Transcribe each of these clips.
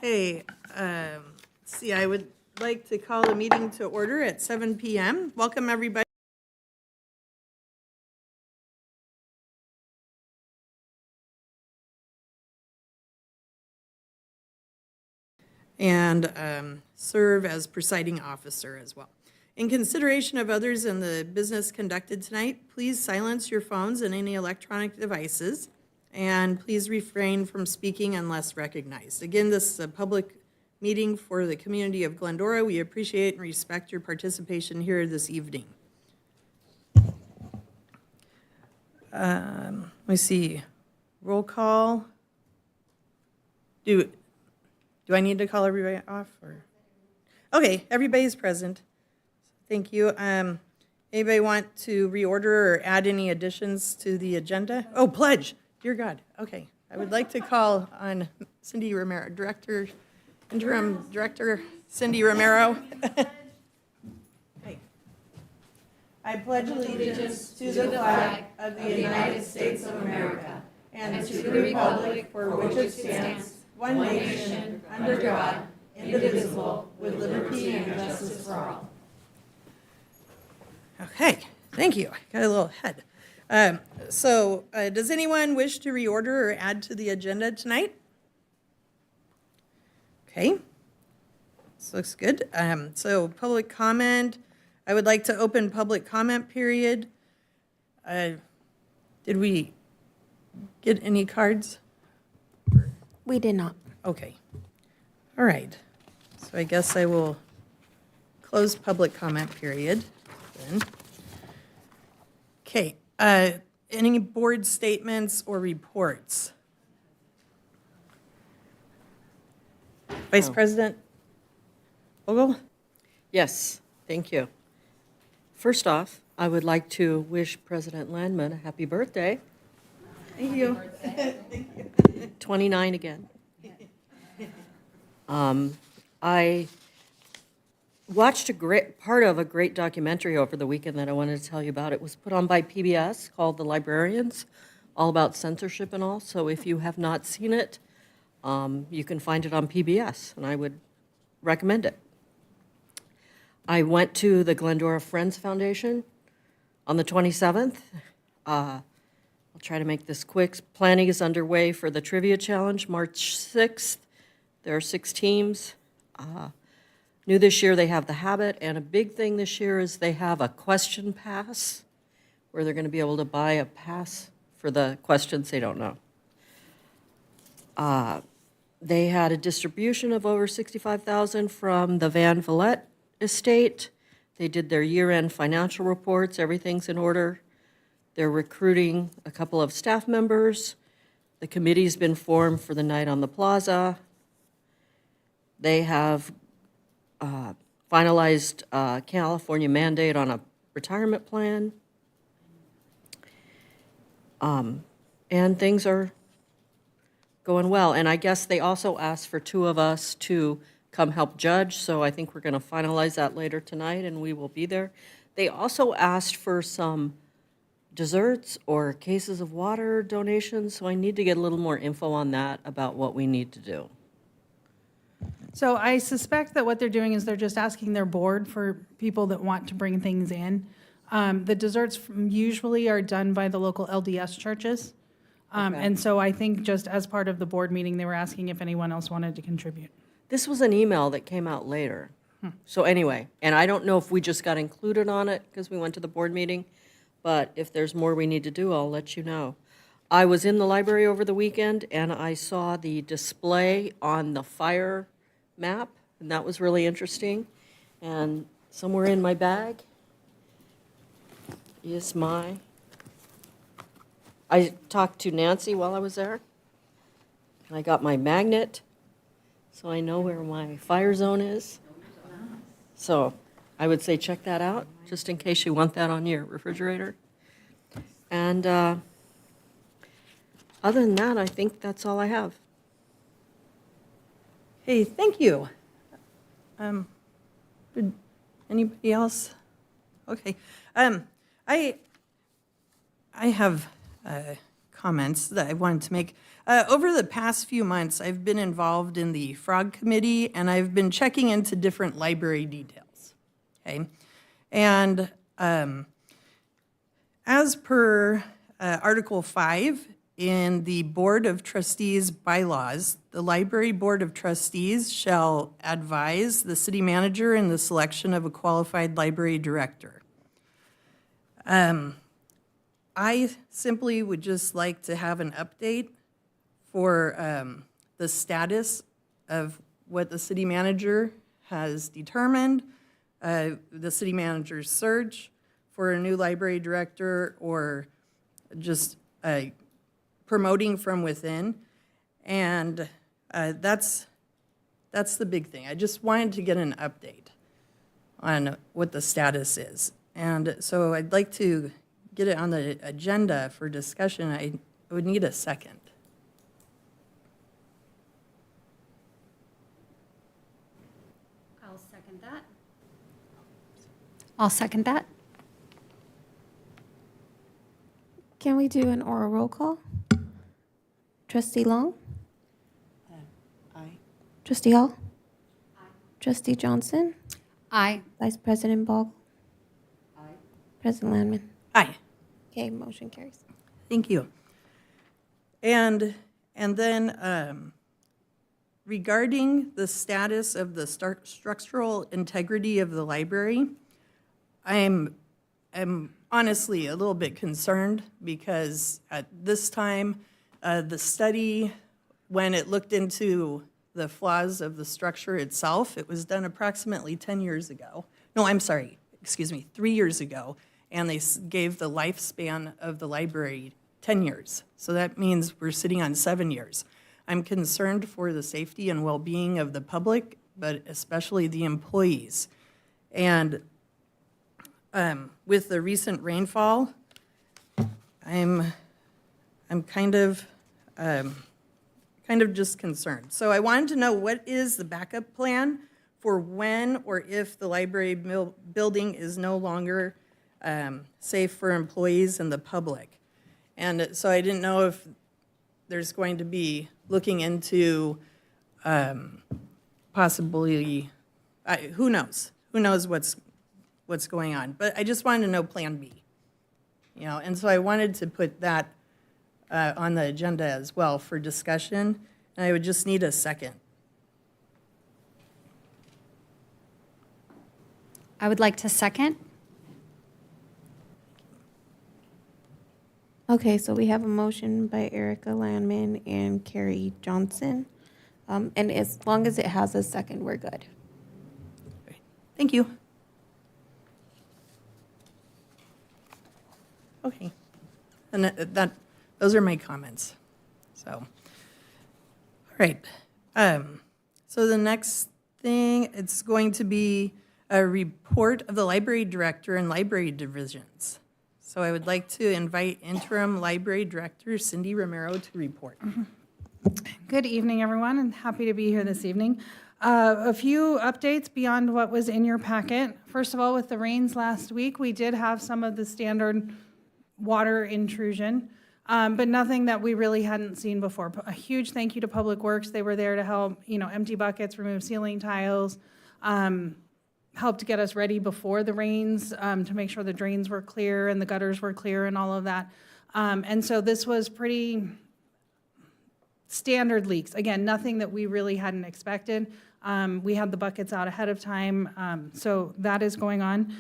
Okay, let's see, I would like to call the meeting to order at 7 p.m. Welcome, everybody. And serve as presiding officer as well. In consideration of others in the business conducted tonight, please silence your phones and any electronic devices, and please refrain from speaking unless recognized. Again, this is a public meeting for the community of Glendora. We appreciate and respect your participation here this evening. Let me see. Roll call. Do I need to call everybody off? Or? Okay, everybody's present. Thank you. Anybody want to reorder or add any additions to the agenda? Oh, pledge. Dear God. Okay. I would like to call on Cindy Romero, Interim Director Cindy Romero. Hey. I pledge allegiance to the flag of the United States of America and to the republic for which it stands, one nation, under God, indivisible, with liberty and justice for all. Okay, thank you. Got a little ahead. Does anyone wish to reorder or add to the agenda tonight? Okay, this looks good. So public comment. I would like to open public comment period. Did we get any cards? We did not. Okay. All right. So I guess I will close public comment period then. Okay. Any board statements or reports? Vice President Vogel? Yes, thank you. First off, I would like to wish President Landman a happy birthday. Thank you. 29 again. I watched a great part of a great documentary over the weekend that I wanted to tell you about. It was put on by PBS called The Librarians, all about censorship and all. So if you have not seen it, you can find it on PBS, and I would recommend it. I went to the Glendora Friends Foundation on the 27th. I'll try to make this quick. Planning is underway for the Trivia Challenge, March 6th. There are 6 teams. New this year, they have the habit, and a big thing this year is they have a question pass, where they're going to be able to buy a pass for the questions they don't know. They had a distribution of over $65,000 from the Van Vliet estate. They did their year-end financial reports. Everything's in order. They're recruiting a couple of staff members. The committee's been formed for the night on the plaza. They have finalized California mandate on a retirement plan. And things are going well. And I guess they also asked for 2 of us to come help judge, so I think we're going to finalize that later tonight, and we will be there. They also asked for some desserts or cases of water donations, so I need to get a little more info on that about what we need to do. So I suspect that what they're doing is they're just asking their board for people that want to bring things in. The desserts usually are done by the local LDS churches. And so I think just as part of the board meeting, they were asking if anyone else wanted to contribute. This was an email that came out later. So anyway, and I don't know if we just got included on it because we went to the board meeting, but if there's more we need to do, I'll let you know. I was in the library over the weekend, and I saw the display on the fire map, and that was really interesting. And somewhere in my bag is I talked to Nancy while I was there, and I got my magnet, so I know where my fire zone is. So I would say check that out, just in case you want that on your refrigerator. And other than that, I think that's all I have. Hey, thank you. Did anybody else? Okay. I have comments that I wanted to make. Over the past few months, I've been involved in the Frog Committee, and I've been checking into different library details, okay? And as per Article 5 in the Board of Trustees bylaws, the Library Board of Trustees shall advise the city manager in the selection of a qualified library director. I simply would just like to have an update for the status of what the city manager has determined, the city manager's search for a new library director, or just promoting from within. And that's the big thing. I just wanted to get an update on what the status is. And so I'd like to get it on the agenda for discussion. I would need a second. I'll second that. I'll second that. Can we do an oral roll call? Trustee Long? Aye. Trustee Hall? Aye. Trustee Johnson? Aye. Vice President Ball? Aye. President Landman? Aye. Okay, motion carries. Thank you. And then regarding the status of the structural integrity of the library, I'm honestly a little bit concerned because at this time, the study, when it looked into the flaws of the structure itself, it was done approximately 10 years ago. No, I'm sorry, excuse me, 3 years ago. And they gave the lifespan of the library 10 years. So that means we're sitting on 7 years. I'm concerned for the safety and well-being of the public, but especially the employees. And with the recent rainfall, I'm kind of just concerned. So I wanted to know, what is the backup plan for when or if the library building is no longer safe for employees and the public? And so I didn't know if there's going to be looking into possibly, who knows? Who knows what's going on? But I just wanted to know Plan B, you know. And so I wanted to put that on the agenda as well for discussion. And I would just need a second. I would like to second. Okay, so we have a motion by Erica Landman and Carrie Johnson. And as long as it has a second, we're good. Thank you. Okay. And those are my comments. So, all right. So the next thing, it's going to be a report of the library director and library divisions. So I would like to invite interim library director Cindy Romero to report. Good evening, everyone, and happy to be here this evening. A few updates beyond what was in your packet. First of all, with the rains last week, we did have some of the standard water intrusion, but nothing that we really hadn't seen before. A huge thank you to Public Works. They were there to help, empty buckets, remove ceiling tiles, helped get us ready before the rains to make sure the drains were clear and the gutters were clear and all of that. And so this was pretty standard leaks. Again, nothing that we really hadn't expected. We had the buckets out ahead of time, so that is going on.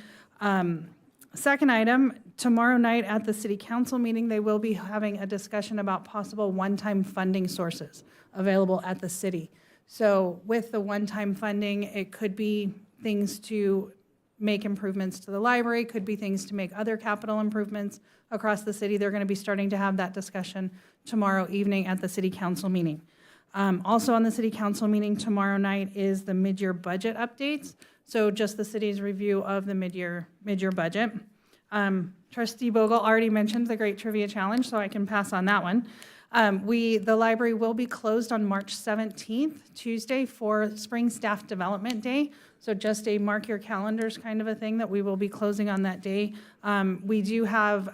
Second item, tomorrow night at the city council meeting, they will be having a discussion about possible one-time funding sources available at the city. So with the one-time funding, it could be things to make improvements to the library, could be things to make other capital improvements across the city. They're going to be starting to have that discussion tomorrow evening at the city council meeting. Also on the city council meeting tomorrow night is the mid-year budget updates. So just the city's review of the mid-year budget. Trustee Bogle already mentioned the Great Trivia Challenge, so I can pass on that one. The library will be closed on March 17th, Tuesday, for Spring Staff Development Day. So just a mark your calendars kind of a thing that we will be closing on that day. We do have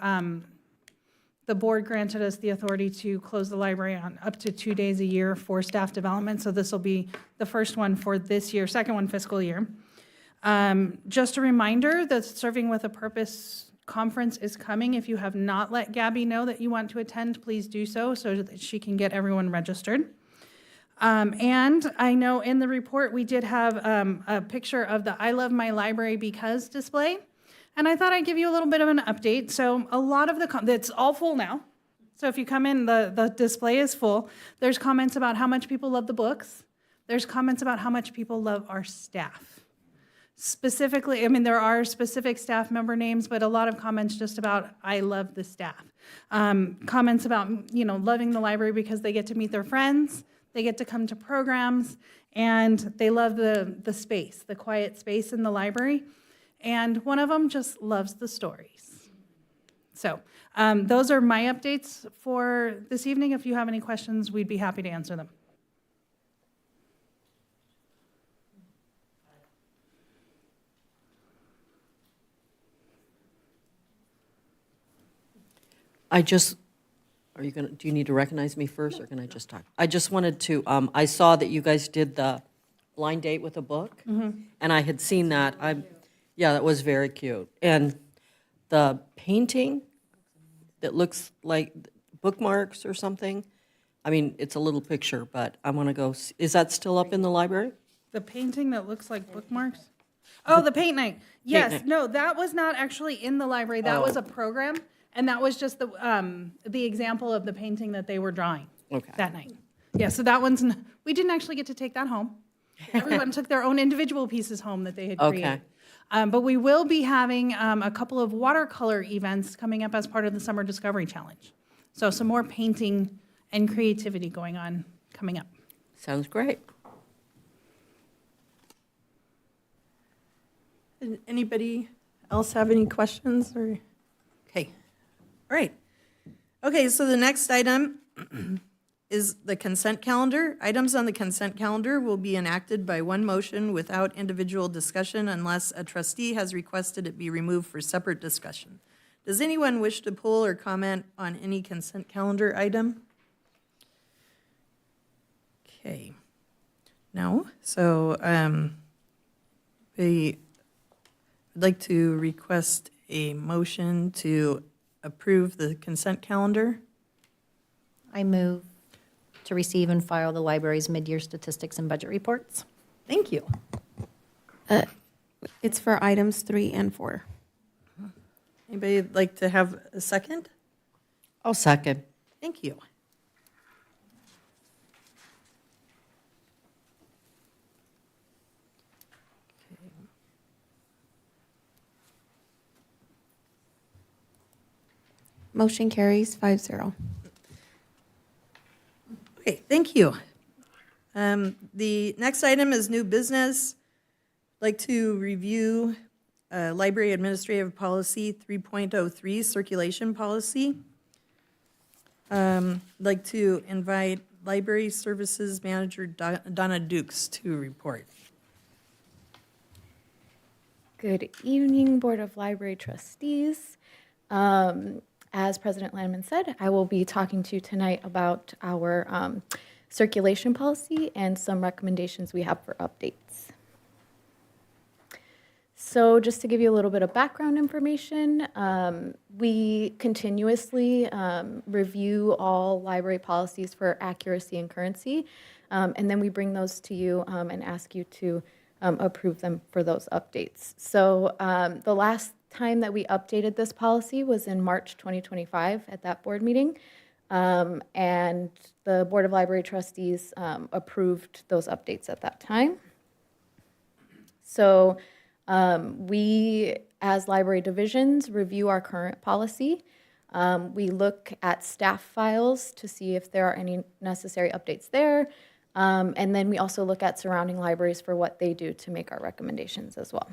the board granted us the authority to close the library on up to 2 days a year for staff development. So this will be the first one for this year, second one fiscal year. Just a reminder that Serving with a Purpose conference is coming. If you have not let Gabby know that you want to attend, please do so that she can get everyone registered. And I know in the report, we did have a picture of the I Love My Library Because display. And I thought I'd give you a little bit of an update. So a lot of it's all full now. So if you come in, the display is full. There's comments about how much people love the books. There's comments about how much people love our staff. Specifically, I mean, there are specific staff member names, but a lot of comments just about, I love the staff. Comments about, loving the library because they get to meet their friends, they get to come to programs, and they love the space, the quiet space in the library. And one of them just loves the stories. So those are my updates for this evening. If you have any questions, we'd be happy to answer them. Do you need to recognize me first, or can I just talk? I just wanted to, I saw that you guys did the blind date with a book, and I had seen that. Yeah, that was very cute. And the painting that looks like bookmarks or something, I mean, it's a little picture, but I want to go, is that still up in the library? The painting that looks like bookmarks? Oh, the paint night. Yes, night. no, that was not actually in the library. That was a program, and that was just the example of the painting that they were drawing that night. Yeah, so that one's, we didn't actually get to take that home. Everyone took their own individual pieces home that they had created. But we will be having a couple of watercolor events coming up as part of the Summer Discovery Challenge. So some more painting and creativity going on coming up. Sounds great. Anybody else have any questions or? Okay, all right. Okay, so the next item is the consent calendar. Items on the consent calendar will be enacted by one motion without individual discussion unless a trustee has requested it be removed for separate discussion. Does anyone wish to pull or comment on any consent calendar item? Okay. No, so I'd like to request a motion to approve the consent calendar. I move to receive and file the library's mid-year statistics and budget reports. Thank you. It's for items 3 and 4. Anybody like to have a second? I'll second. Thank you. Motion carries 5-0. Okay, thank you. The next item is new business. I'd like to review Library Administrative Policy 3.03, Circulation Policy. I'd like to invite Library Services Manager Donna Dukes to report. Good evening, Board of Library Trustees. As President Landman said, I will be talking to you tonight about our circulation policy and some recommendations we have for updates. So just to give you a little bit of background information, we continuously review all library policies for accuracy and currency, and then we bring those to you and ask you to approve them for those updates. So the last time that we updated this policy was in March 2025 at that board meeting, and the Board of Library Trustees approved those updates at that time. So we, as library divisions, review our current policy. We look at staff files to see if there are any necessary updates there, and then we also look at surrounding libraries for what they do to make our recommendations as well.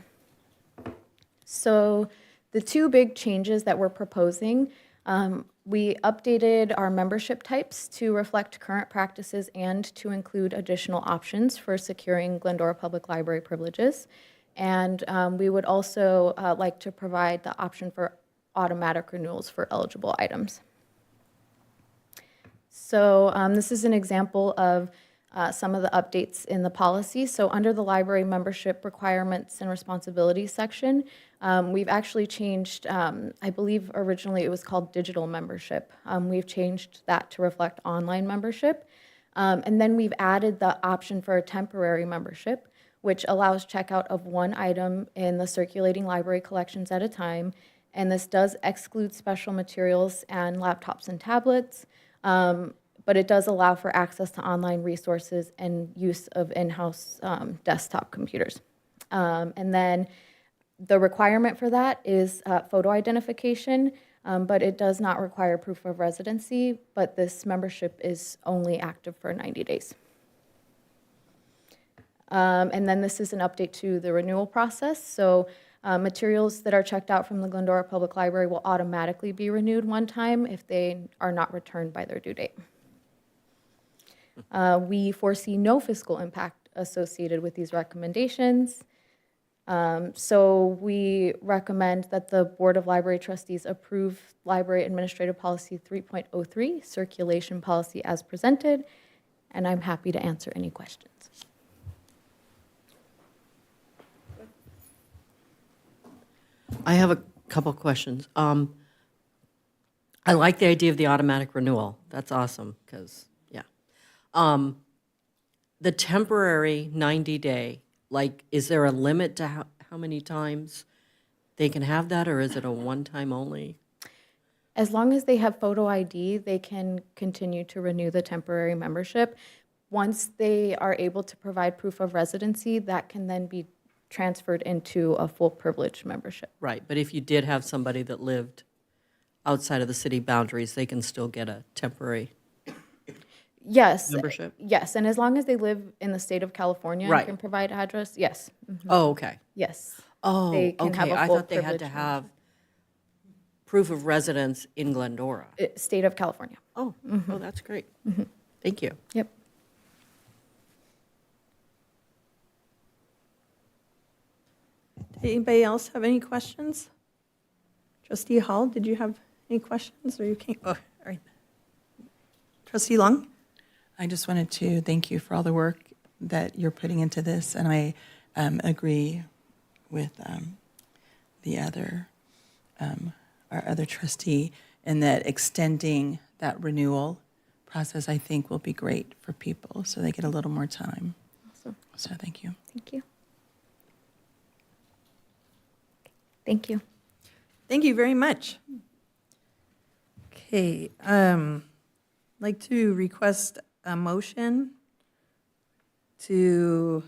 So the two big changes that we're proposing, we updated our membership types to reflect current practices and to include additional options for securing Glendora Public Library privileges. And we would also like to provide the option for automatic renewals for eligible items. So this is an example of some of the updates in the policy. So under the library membership requirements and responsibilities section, we've actually changed, I believe originally it was called digital membership. We've changed that to reflect online membership. And then we've added the option for a temporary membership, which allows checkout of one item in the circulating library collections at a time. And this does exclude special materials and laptops and tablets, but it does allow for access to online resources and use of in-house desktop computers. And then the requirement for that is photo identification, but it does not require proof of residency, but this membership is only active for 90 days. And then this is an update to the renewal process. So materials that are checked out from the Glendora Public Library will automatically be renewed one time if they are not returned by their due date. We foresee no fiscal impact associated with these recommendations. So we recommend that the Board of Library Trustees approve Library Administrative Policy 3.03, Circulation Policy as presented, and I'm happy to answer any questions. I have a couple questions. I like the idea of the automatic renewal. That's awesome, because, yeah. The temporary 90-day, like, is there a limit to how many times they can have that, or is it a one-time only? As long as they have photo ID, they can continue to renew the temporary membership. Once they are able to provide proof of residency, that can then be transferred into a full privilege membership. Right, but if you did have somebody that lived outside of the city boundaries, they can still get a temporary Yes. membership? Yes, and as long as they live in the state of California Right. and can provide address, yes. Oh, okay. Yes. Oh, They can have okay. a I full thought they had to privilege have proof of residence in Glendora. State of California. Oh, oh, that's great. Thank you. Yep. Anybody else have any questions? Trustee Hall, did you have any questions, or you can't? Oh, all right. Trustee Long? I just wanted to thank you for all the work that you're putting into this, and I agree with the other, our other trustee, in that extending that renewal process, I think, will be great for people, so they get a little more time. Awesome. So thank you. Thank you. Thank you. Thank you very much. Okay, like to request a motion to,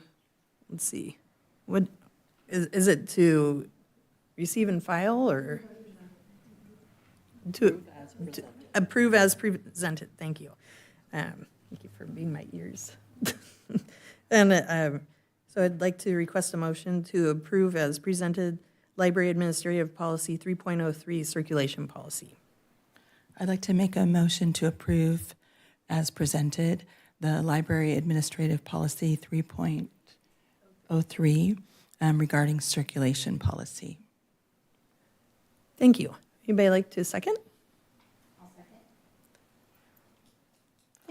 let's see, what, is it to receive and file, or? To approve as presented, thank you. Thank you for being my ears. And so I'd like to request a motion to approve as presented Library Administrative Policy 3.03, Circulation Policy. I'd like to make a motion to approve, as presented, the Library Administrative Policy 3.03 regarding circulation policy. Thank you. Anybody like to second?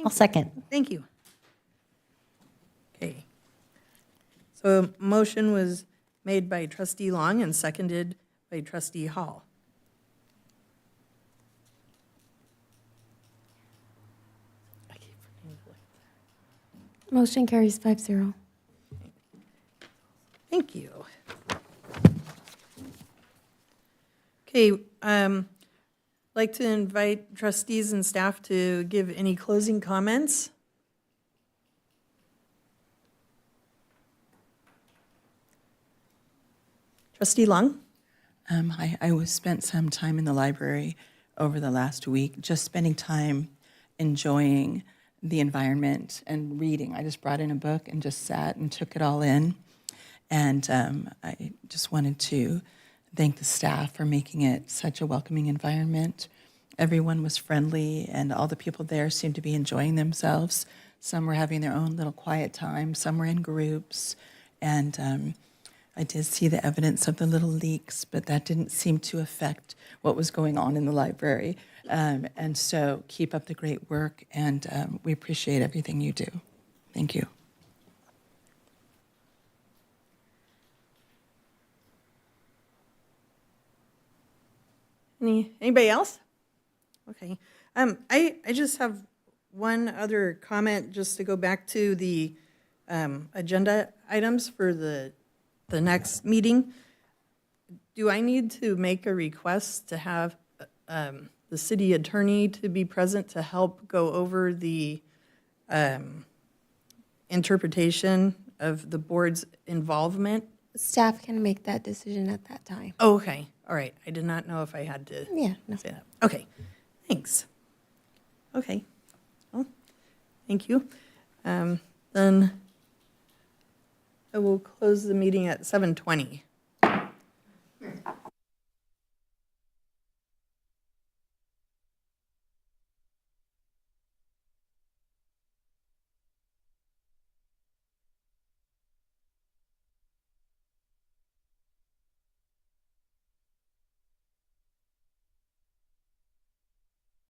I'll second. Thank you. Okay. So a motion was made by Trustee Long and seconded by Trustee Hall. Motion carries 5-0. Thank you. Okay, like to invite trustees and staff to give any closing comments. Trustee Long? I was spent some time in the library over the last week, just spending time enjoying the environment and reading. I just brought in a book and just sat and took it all in. And I just wanted to thank the staff for making it such a welcoming environment. Everyone was friendly, and all the people there seemed to be enjoying themselves. Some were having their own little quiet time, some were in groups, and I did see the evidence of the little leaks, but that didn't seem to affect what was going on in the library. And so keep up the great work, and we appreciate everything you do. Thank you. Anybody else? Okay. I just have one other comment, just to go back to the agenda items for the next meeting. Do I need to make a request to have the city attorney to be present to help go over the interpretation of the board's involvement? Staff can make that decision at that time. Oh, okay, all right. I did not know if I had to Yeah, no. say that. Okay, thanks. Okay, well, thank you. Then I will close the meeting at 7:20.